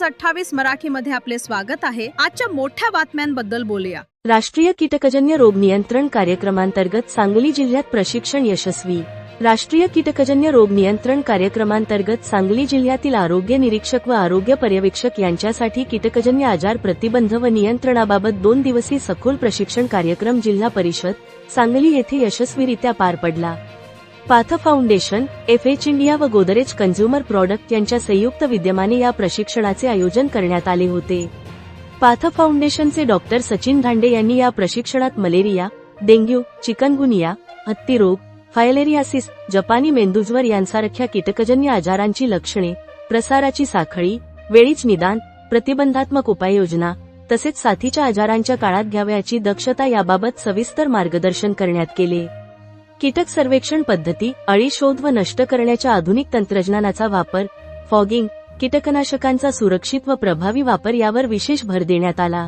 News 28 मराठीमध्ये आपले स्वागत आहे। आजच्या मोठ्या बातम्यांबद्दल बोलूया। राष्ट्रीय कीटकजन्य रोग नियंत्रण कार्यक्रमांतर्गत सांगली जिल्ह्यात प्रशिक्षण यशस्वी। राष्ट्रीय कीटकजन्य रोग नियंत्रण कार्यक्रमांतर्गत सांगली जिल्ह्यातील आरोग्य निरीक्षक व आरोग्य पर्यवेक्षक यांच्यासाठी कीटकजन्य आजार प्रतिबंध व नियंत्रणाबाबत 2 दिवसीय सखोल प्रशिक्षण कार्यक्रम जिल्हा परिषद सांगली येथे यशस्वीरित्या पार पडला। पाथ फाउंडेशन, FH इंडिया व गोदरेज कन्झ्युमर प्रॉडक्ट यांच्या संयुक्त विद्यमाने या प्रशिक्षणाचे आयोजन करण्यात आले होते। पाथ फाउंडेशनचे डॉक्टर सचिन धांडे यांनी या प्रशिक्षणात मलेरिया, डेंग्यू, चिकनगुनिया, हत्ती रोग, फायलेरियासिस, जपानी मेंदूज्वर यांसारख्या कीटकजन्य आजारांची लक्षणे, प्रसाराची साखळी, वेळीच निदान, प्रतिबंधात्मक उपाययोजना तसेच साथीच्या आजारांच्या काळात घ्यावयाची दक्षता याबाबत सविस्तर मार्गदर्शन करण्यात केले। कीटक सर्वेक्षण पद्धती, अळी शोध व नष्ट करण्याच्या आधुनिक तंत्रज्ञानाचा वापर, फॉगिंग, कीटकनाशकांचा सुरक्षित व प्रभावी वापर यावर विशेष भर देण्यात आला।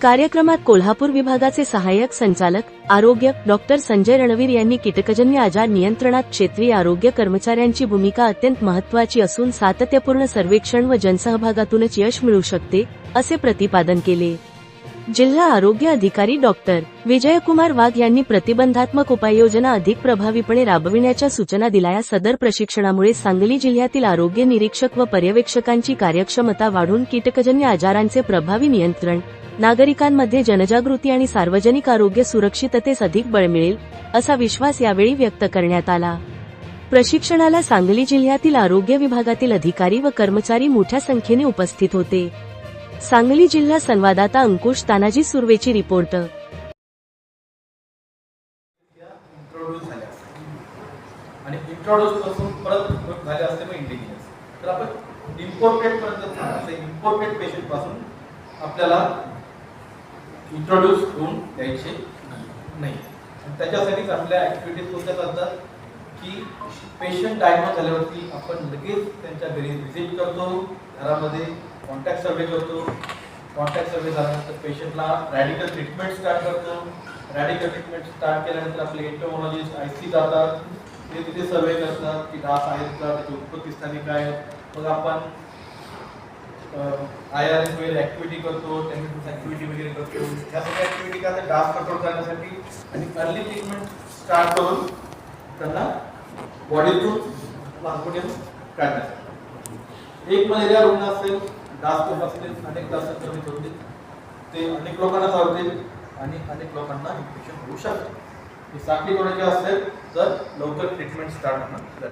कार्यक्रमात कोल्हापूर विभागाचे सहाय्यक संचालक आरोग्य डॉक्टर संजय रणवीर यांनी कीटकजन्य आजार नियंत्रणात क्षेत्रीय आरोग्य कर्मचाऱ्यांची भूमिका अत्यंत महत्त्वाची असून सातत्यपूर्ण सर्वेक्षण व जनसहभागातूनच यश मिळू शकते, असे प्रतिपादन केले। जिल्हा आरोग्य अधिकारी डॉक्टर विजयकुमार वाघ यांनी प्रतिबंधात्मक उपाययोजना अधिक प्रभावीपणे राबविण्याच्या सूचना दिल्या। सदर प्रशिक्षणामुळे सांगली जिल्ह्यातील आरोग्य निरीक्षक व पर्यवेक्षकांची कार्यक्षमता वाढून कीटकजन्य आजारांचे प्रभावी नियंत्रण, नागरिकांमध्ये जनजागृती आणि सार्वजनिक आरोग्य सुरक्षिततेस अधिक बळ मिळेल, असा विश्वास यावेळी व्यक्त करण्यात आला। प्रशिक्षणाला सांगली जिल्ह्यातील आरोग्य विभागातील अधिकारी व कर्मचारी मोठ्या संख्येने उपस्थित होते। सांगली जिल्हा संवाददाता अंकुश तानाजी सुर्वेची रिपोर्ट। इंट्रोड्यूस पासून परत झाले असते मग इंडिजिनस। तर आपण इम्पोर्टेड पर्यंत इम्पोर्टेड पेशंट पासून आपल्याला इंट्रोड्यूस होऊन द्यायचे नाही। त्याच्यासाठीच आपल्या ऍक्टिव्हिटीज कोणत्या करतात की पेशंट डायग्नोज झाल्यावरती आपण लगेच त्यांच्या घरी व्हिजिट करतो, घरामध्ये कॉन्टॅक्ट सर्वे करतो। कॉन्टॅक्ट सर्वे झाल्यानंतर पेशंटला रॅडिकल ट्रीटमेंट स्टार्ट करतो। रॅडिकल ट्रीटमेंट स्टार्ट केल्यानंतर आपले एंटोमॉलॉजिस्ट IC जातात, ते तिथे सर्वे करतात की डास आहेत का, त्याची उत्पत्ती स्थानी काय आहे। मग आपण IRS वगैरे ऍक्टिव्हिटी करतो, टेक्निकल ऍक्टिव्हिटी वगैरे करतो। ह्या सगळ्या ऍक्टिव्हिटी का तर डास कंट्रोल करण्यासाठी आणि अर्ली ट्रीटमेंट स्टार्ट करून त्यांना बॉडीतून लहानपणीतून काढण्यासाठी। एक मलेरिया रुग्ण असेल, डास खूप असतील, अनेक डास संक्रमित होतील, ते अनेक लोकांना चावतील आणि अनेक लोकांना इन्फेक्शन होऊ शकते। ही साखळी तोडायची असेल तर लवकर ट्रीटमेंट स्टार्ट होणार।